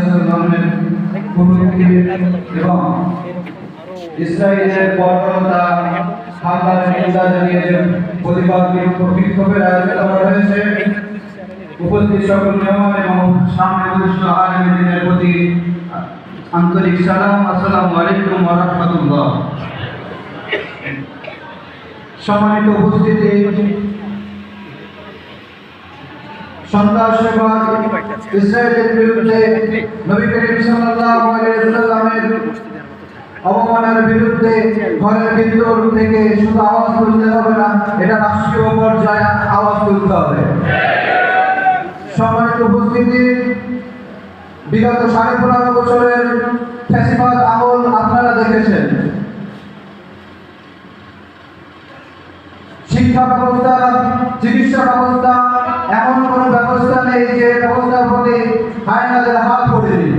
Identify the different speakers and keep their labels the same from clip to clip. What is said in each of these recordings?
Speaker 1: আলাইহিস এবং ইসরায়েলের বর্বরতা হামলার নিন্দা জানিয়ে যে প্রতিবাদ বিক্ষোভের আয়োজন করা হয়েছে, উপস্থিত সকল মেহমান এবং সামনে উপস্থিত আলেমদের প্রতি আন্তরিক সালাম। আসসালামু আলাইকুম ওয়া রাহমাতুল্লাহ। সম্মানিত উপস্থিতি, সন্ত্রাসবাদ ইসরায়েলের বিরুদ্ধে নবী করিম সাল্লাল্লাহু আলাইহি ওয়াসাল্লামের অবমাননার বিরুদ্ধে ঘরের ভিতর থেকে শুধু আওয়াজ তুলতে হবে না, এটা রাষ্ট্রীয় পর্যায়ে আওয়াজ তুলতে হবে। সম্মানিত উপস্থিতি, বিগত 15.5 বছরের ফ্যাসিবাদ আমল আপনারা দেখেছেন। শিক্ষা ব্যবস্থা, চিকিৎসা ব্যবস্থা, এমন কোনো ব্যবস্থা নেই যে ব্যবস্থার প্রতি হায়নাদের হাত পড়েনি।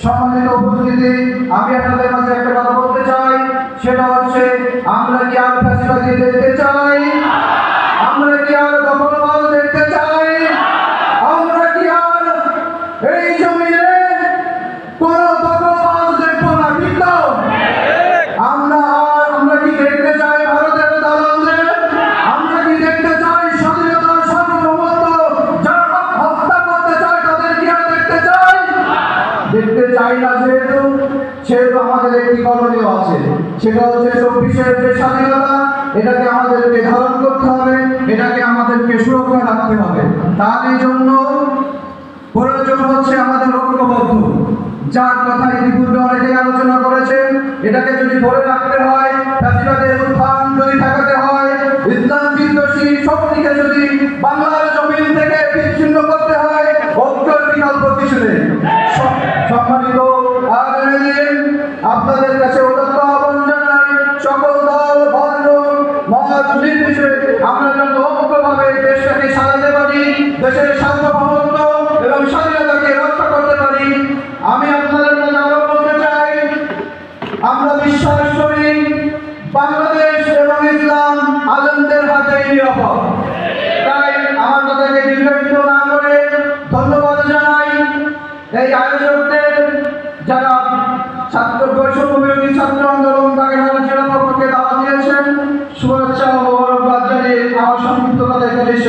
Speaker 1: সম্মানিত উপস্থিতি, আমি আপনাদের কাছে একটা কথা বলতে চাই, সেটা হচ্ছে আমরা কি আর ফ্যাসিবাদী দেখতে চাই? আমরা কি আর দখলবাজ দেখতে চাই? আমরা কি আর এই জমিনে কোন দখলবাজ দেখবো না? ঠিক তো? আমরা কি দেখতে চাই ভারতের দালালদের? আমরা কি দেখতে চাই স্বাধীনতার সার্বভৌমত্ব যারা হত্যা করতে চায় তাদের কি আর দেখতে চাই? দেখতে চাই না। যেহেতু আমাদের একটি করণীয় আছে, সেটা হচ্ছে 24-এর যে স্বাধীনতা, এটাকে আমাদেরকে ধারণ করতে হবে, এটাকে আমাদেরকে সুরক্ষা রাখতে হবে। তার এই জন্য প্রয়োজন হচ্ছে আমাদের ঐক্যবদ্ধ, যার কথা ইতিপূর্বে অনেকেই আলোচনা করেছেন। এটাকে যদি ধরে রাখতে হয়, ফ্যাসিবাদের উত্থান যদি ঠেকাতে হয়, ইসলাম বিদ্বেষী শক্তিকে যদি বাংলার জমিন থেকে বিচ্ছিন্ন করতে হয়, ঐক্যের বিকল্প কিছু নেই। সম্মানিত আলেমীন, আপনাদের কাছে উদাত্ত আহ্বান জানাই, সকল দল, বর্ণ, মত নির্বিশেষে আমরা যেন ঐক্যভাবে দেশটাকে সাজাতে পারি, দেশের সার্বভৌমত্ব এবং স্বাধীনতাকে রক্ষা করতে পারি। আমি আপনাদের কাছে আরো বলতে চাই, আমরা বিশ্বাস করি বাংলাদেশ এবং ইসলাম আলেমদের হাতে নিরাপদ। তাই আমার কথাকে দীর্ঘায়িত না করে ধন্যবাদ জানাই এই আয়োজকদের, যারা ছাত্র